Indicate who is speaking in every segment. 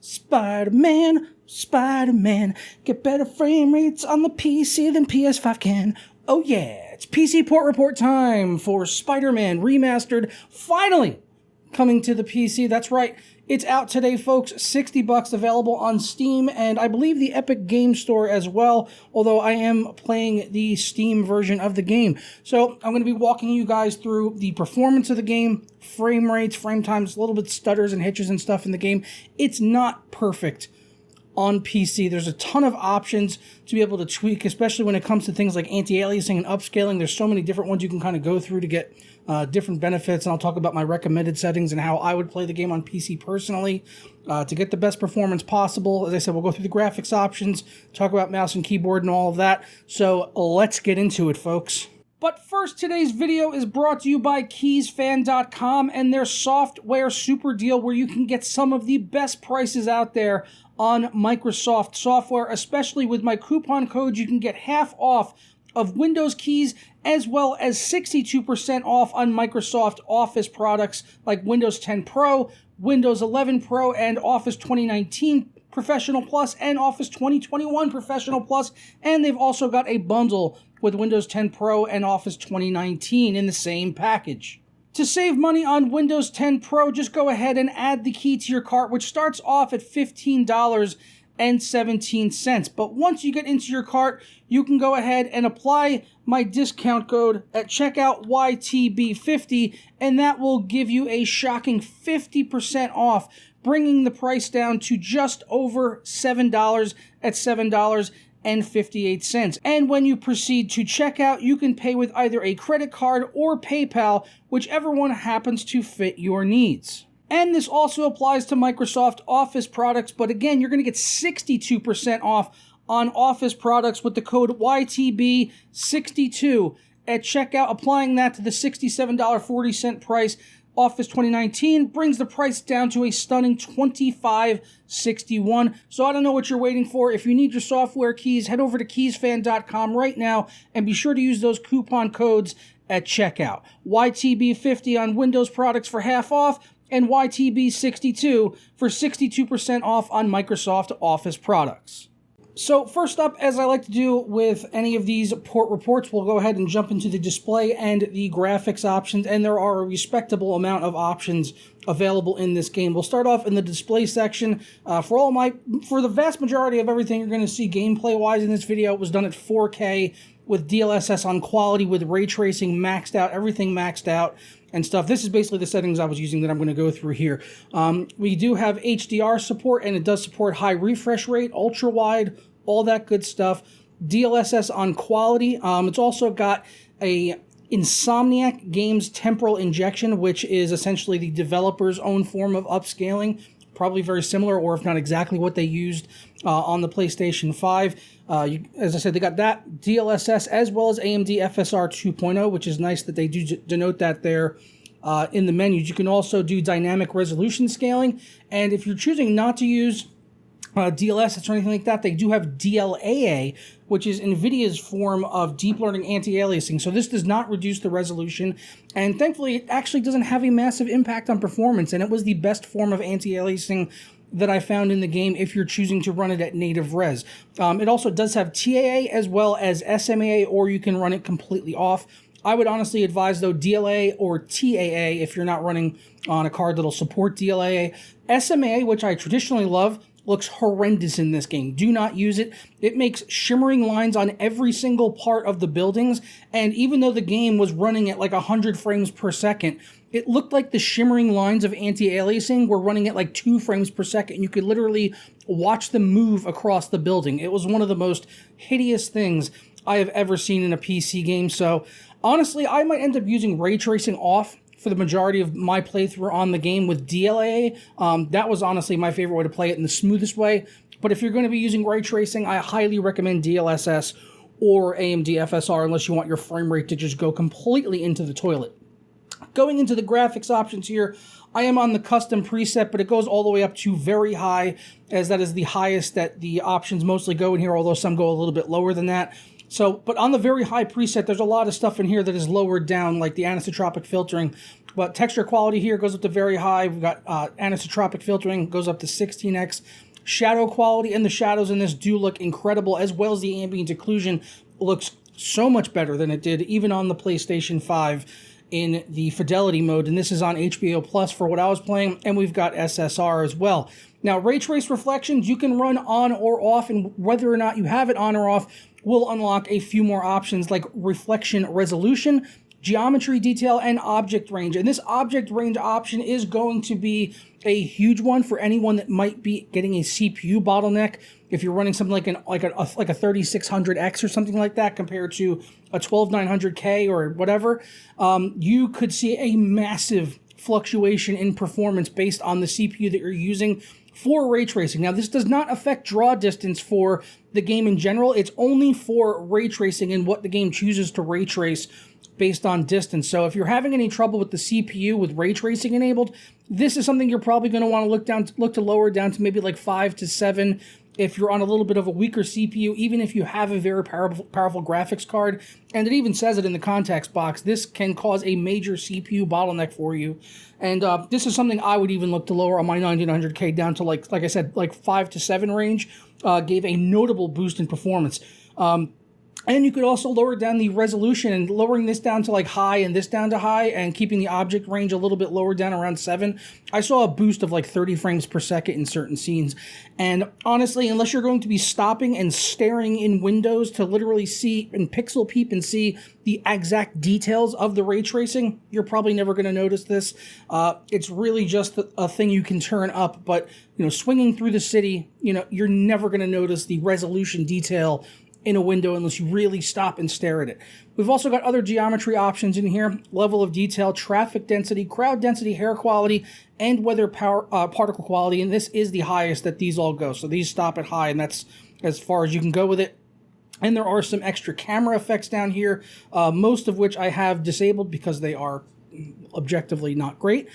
Speaker 1: Spider-Man, Spider-Man, get better frame rates on the PC than PS5 can. Oh yeah, it's PC port report time for Spider-Man Remastered, finally coming to the PC. That's right, it's out today, folks. $60 available on Steam, and I believe the Epic Game Store as well, although I am playing the Steam version of the game. So I'm going to be walking you guys through the performance of the game, frame rates, frame times, a little bit stutters and hitches and stuff in the game. It's not perfect on PC. There's a ton of options to be able to tweak, especially when it comes to things like anti-aliasing and upscaling. There's so many different ones you can kind of go through to get different benefits, and I'll talk about my recommended settings and how I would play the game on PC personally to get the best performance possible. As I said, we'll go through the graphics options, talk about mouse and keyboard and all of that. So let's get into it, folks. But first, today's video is brought to you by Keysfan.com and their software super deal, where you can get some of the best prices out there on Microsoft software. Especially with my coupon code, you can get half off of Windows keys, as well as 62% off on Microsoft Office products like Windows 10 Pro, Windows 11 Pro, and Office 2019 Professional Plus, and Office 2021 Professional Plus. And they've also got a bundle with Windows 10 Pro and Office 2019 in the same package. To save money on Windows 10 Pro, just go ahead and add the key to your cart, which starts off at $15.17. But once you get into your cart, you can go ahead and apply my discount code at checkout, YTB50, and that will give you a shocking 50% off, bringing the price down to just over $7 at $7.58. And when you proceed to checkout, you can pay with either a credit card or PayPal, whichever one happens to fit your needs. And this also applies to Microsoft Office products, but again, you're going to get 62% off on Office products with the code YTB62 at checkout. Applying that to the $67.40 price, Office 2019 brings the price down to a stunning $25.61. So I don't know what you're waiting for. If you need your software keys, head over to keysfan.com right now and be sure to use those coupon codes at checkout. YTB50 on Windows products for half off, and YTB62 for 62% off on Microsoft Office products. So first up, as I like to do with any of these port reports, we'll go ahead and jump into the display and the graphics options, and there are a respectable amount of options available in this game. We'll start off in the display section. For the vast majority of everything you're going to see gameplay-wise in this video, it was done at 4K with DLSS on quality, with ray tracing maxed out, everything maxed out and stuff. This is basically the settings I was using that I'm going to go through here. We do have HDR support, and it does support high refresh rate, ultra wide, all that good stuff. DLSS on quality. It's also got a Insomniac Games temporal injection, which is essentially the developer's own form of upscaling. Probably very similar, or if not exactly what they used on the PlayStation 5. As I said, they got that DLSS as well as AMD FSR 2.0, which is nice that they do denote that there in the menus. You can also do dynamic resolution scaling, and if you're choosing not to use DLSS or anything like that, they do have DLAA, which is NVIDIA's form of deep learning anti-aliasing. So this does not reduce the resolution, and thankfully it actually doesn't have a massive impact on performance, and it was the best form of anti-aliasing that I found in the game if you're choosing to run it at native res. It also does have TAA as well as SMAA, or you can run it completely off. I would honestly advise, though, DLA or TAA if you're not running on a card that'll support DLAA. SMAA, which I traditionally love, looks horrendous in this game. Do not use it. It makes shimmering lines on every single part of the buildings, and even though the game was running at like 100 frames per second, it looked like the shimmering lines of anti-aliasing were running at like 2 frames per second. You could literally watch them move across the building. It was one of the most hideous things I have ever seen in a PC game. So honestly, I might end up using ray tracing off for the majority of my playthrough on the game with DLA. That was honestly my favorite way to play it in the smoothest way. But if you're going to be using ray tracing, I highly recommend DLSS or AMD FSR unless you want your frame rate to just go completely into the toilet. Going into the graphics options here, I am on the custom preset, but it goes all the way up to very high, as that is the highest that the options mostly go in here, although some go a little bit lower than that. So, but on the very high preset, there's a lot of stuff in here that is lowered down, like the anisotropic filtering, But texture quality here goes up to very high. We've got anisotropic filtering, goes up to 16x. Shadow quality and the shadows in this do look incredible, as well as the ambient occlusion looks so much better than it did even on the PlayStation 5 in the fidelity mode. And this is on HBO Plus for what I was playing, and we've got SSR as well. Now, ray trace reflections you can run on or off, and whether or not you have it on or off will unlock a few more options like reflection resolution, geometry detail, and object range. And this object range option is going to be a huge one for anyone that might be getting a CPU bottleneck. If you're running something like a 3600X or something like that compared to a 12900K or whatever, you could see a massive fluctuation in performance based on the CPU that you're using for ray tracing. Now, this does not affect draw distance for the game in general. It's only for ray tracing and what the game chooses to ray trace based on distance. So if you're having any trouble with the CPU with ray tracing enabled, this is something you're probably going to want to look to lower down to maybe like 5 to 7 if you're on a little bit of a weaker CPU, even if you have a very powerful graphics card. And it even says it in the context box. This can cause a major CPU bottleneck for you. And this is something I would even look to lower on my 9900K down to, like I said, like 5 to 7 range. Gave a notable boost in performance. And you could also lower down the resolution, and lowering this down to like high and this down to high and keeping the object range a little bit lower down around 7. I saw a boost of like 30 frames per second in certain scenes. And honestly, unless you're going to be stopping and staring in windows to literally see and pixel peep and see the exact details of the ray tracing, you're probably never going to notice this. It's really just a thing you can turn up, but swinging through the city, you're never going to notice the resolution detail in a window unless you really stop and stare at it. We've also got other geometry options in here: level of detail, traffic density, crowd density, hair quality, and weather particle quality. And this is the highest that these all go. So these stop at high, and that's as far as you can go with it. And there are some extra camera effects down here, most of which I have disabled because they are objectively not great.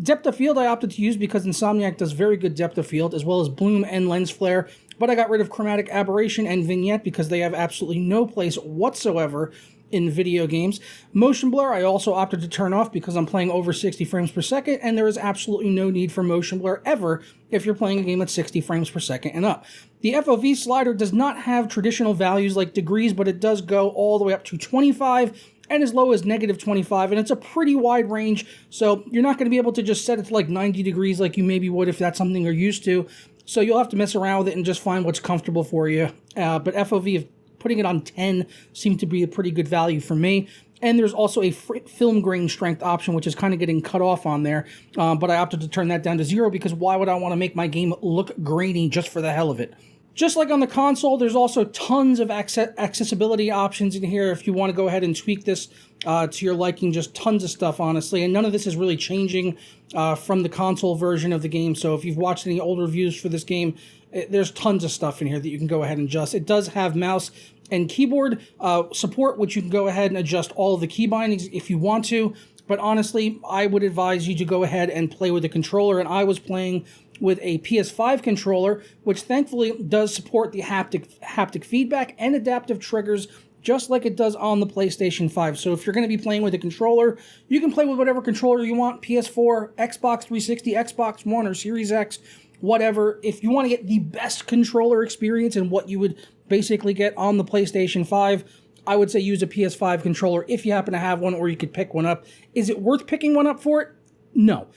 Speaker 1: Depth of field I opted to use because Insomniac does very good depth of field, as well as bloom and lens flare, but I got rid of chromatic aberration and vignette because they have absolutely no place whatsoever in video games. Motion blur I also opted to turn off because I'm playing over 60 frames per second, and there is absolutely no need for motion blur ever if you're playing a game at 60 frames per second and up. The FOV slider does not have traditional values like degrees, but it does go all the way up to 25 and as low as -25, and it's a pretty wide range, so you're not going to be able to just set it to like 90 degrees like you maybe would if that's something you're used to. So you'll have to mess around with it and just find what's comfortable for you. But FOV, putting it on 10 seemed to be a pretty good value for me. And there's also a film grain strength option, which is kind of getting cut off on there. But I opted to turn that down to 0 because why would I want to make my game look grainy just for the hell of it? Just like on the console, there's also tons of accessibility options in here if you want to go ahead and tweak this to your liking. Just tons of stuff, honestly. And none of this is really changing from the console version of the game. So if you've watched any old reviews for this game, there's tons of stuff in here that you can go ahead and adjust. It does have mouse and keyboard support, which you can go ahead and adjust all of the key bindings if you want to. But honestly, I would advise you to go ahead and play with a controller. And I was playing with a PS5 controller, which thankfully does support the haptic feedback and adaptive triggers, just like it does on the PlayStation 5. So if you're going to be playing with a controller, you can play with whatever controller you want: PS4, Xbox 360, Xbox One, or Series X, whatever. If you want to get the best controller experience and what you would basically get on the PlayStation 5, I would say use a PS5 controller if you happen to have one, or you could pick one up. Is it worth picking one up for it? No.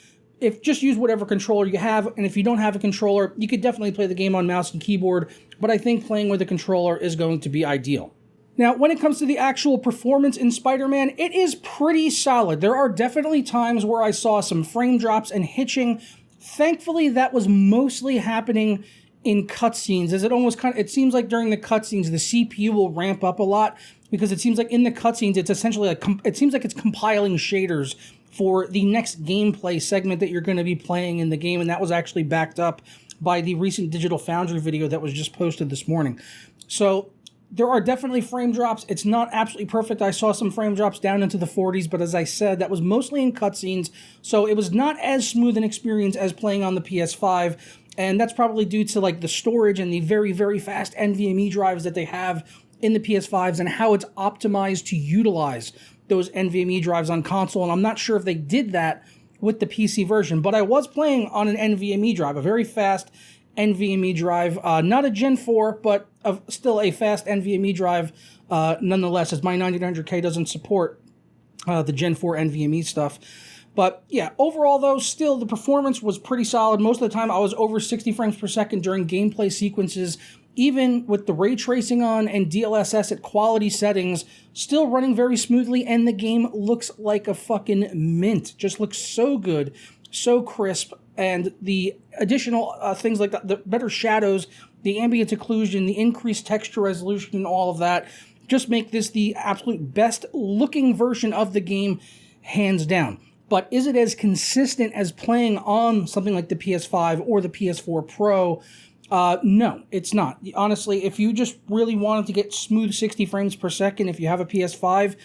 Speaker 1: Just use whatever controller you have, and if you don't have a controller, you could definitely play the game on mouse and keyboard, but I think playing with a controller is going to be ideal. Now, when it comes to the actual performance in Spider-Man, it is pretty solid. There are definitely times where I saw some frame drops and hitching. Thankfully, that was mostly happening in cutscenes, as it seems like during the cutscenes, the CPU will ramp up a lot, because it seems like in the cutscenes, it's essentially like, it seems like it's compiling shaders for the next gameplay segment that you're going to be playing in the game, and that was actually backed up by the recent Digital Foundry video that was just posted this morning. So there are definitely frame drops. It's not absolutely perfect. I saw some frame drops down into the 40s, but as I said, that was mostly in cutscenes, so it was not as smooth an experience as playing on the PS5, and that's probably due to like the storage and the very, very fast NVMe drives that they have in the PS5s and how it's optimized to utilize those NVMe drives on console, and I'm not sure if they did that with the PC version, but I was playing on an NVMe drive, a very fast NVMe drive, not a Gen 4, but still a fast NVMe drive nonetheless, as my 9900K doesn't support the Gen 4 NVMe stuff. But yeah, overall though, still the performance was pretty solid. Most of the time I was over 60 frames per second during gameplay sequences, even with the ray tracing on and DLSS at quality settings, still running very smoothly, and the game looks like a fucking mint. Just looks so good, so crisp, and the additional things like the better shadows, the ambient occlusion, the increased texture resolution, and all of that just make this the absolute best looking version of the game, hands down. But is it as consistent as playing on something like the PS5 or the PS4 Pro? No, it's not. Honestly, if you just really wanted to get smooth 60 frames per second, if you have a PS5,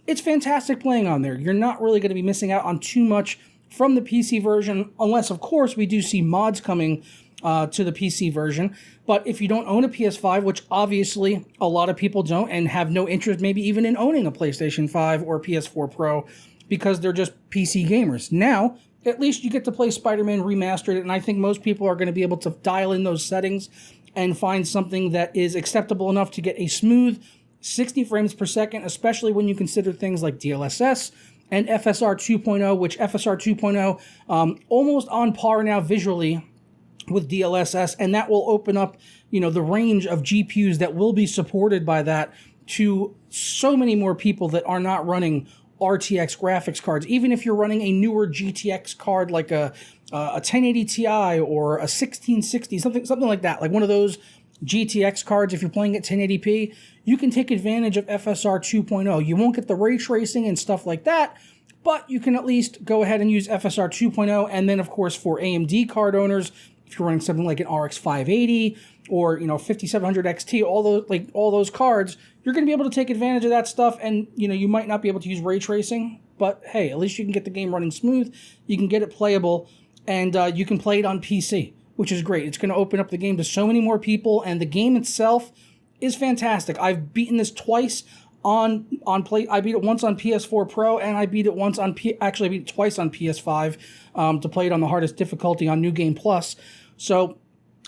Speaker 1: it's fantastic playing on there. You're not really going to be missing out on too much from the PC version, unless, of course, we do see mods coming to the PC version. But if you don't own a PS5, which obviously a lot of people don't and have no interest maybe even in owning a PlayStation 5 or PS4 Pro because they're just PC gamers, now at least you get to play Spider-Man Remastered, and I think most people are going to be able to dial in those settings and find something that is acceptable enough to get a smooth 60 frames per second, especially when you consider things like DLSS and FSR 2.0, which FSR 2.0 almost on par now visually with DLSS, and that will open up, you know, the range of GPUs that will be supported by that to so many more people that are not running RTX graphics cards. Even if you're running a newer GTX card like a 1080 Ti or a 1660, something like that, like one of those GTX cards, if you're playing at 1080p, you can take advantage of FSR 2.0. You won't get the ray tracing and stuff like that, but you can at least go ahead and use FSR 2.0. And then, of course, for AMD card owners, if you're running something like an RX 580 or 5700 XT, all those cards, you're going to be able to take advantage of that stuff. And you might not be able to use ray tracing, but hey, at least you can get the game running smooth. You can get it playable, and you can play it on PC, which is great. It's going to open up the game to so many more people, and the game itself is fantastic. I've beaten this twice on play. I beat it once on PS4 Pro, and I beat it once on actually I beat it twice on PS5 to play it on the hardest difficulty on New Game Plus. So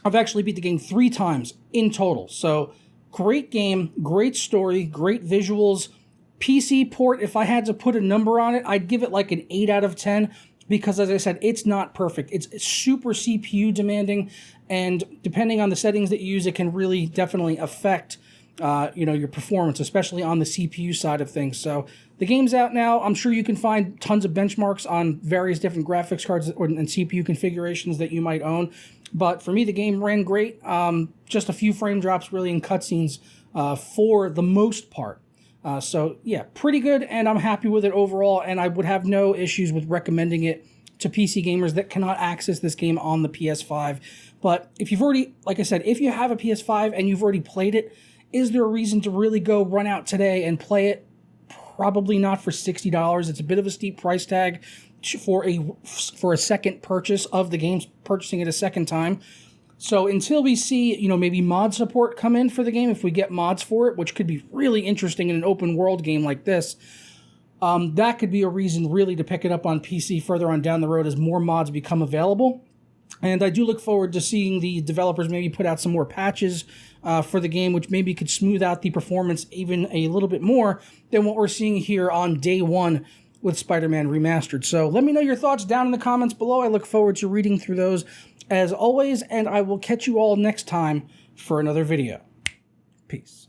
Speaker 1: I've actually beat the game 3 times in total. So great game, great story, great visuals. PC port, if I had to put a number on it, I'd give it like an 8 out of 10 because, as I said, it's not perfect. It's super CPU demanding, and depending on the settings that you use, it can really definitely affect your performance, especially on the CPU side of things. So the game's out now. I'm sure you can find tons of benchmarks on various different graphics cards and CPU configurations that you might own. But for me, the game ran great. Just a few frame drops really in cutscenes for the most part. So yeah, pretty good, and I'm happy with it overall, and I would have no issues with recommending it to PC gamers that cannot access this game on the PS5. But if you've already, like I said, if you have a PS5 and you've already played it, is there a reason to really go run out today and play it? Probably not for $60. It's a bit of a steep price tag for a second purchase of the game, purchasing it a second time. So until we see, maybe mod support come in for the game, if we get mods for it, which could be really interesting in an open world game like this, that could be a reason really to pick it up on PC further on down the road as more mods become available. And I do look forward to seeing the developers maybe put out some more patches for the game, which maybe could smooth out the performance even a little bit more than what we're seeing here on day one with Spider-Man Remastered. So let me know your thoughts down in the comments below. I look forward to reading through those as always, and I will catch you all next time for another video. Peace.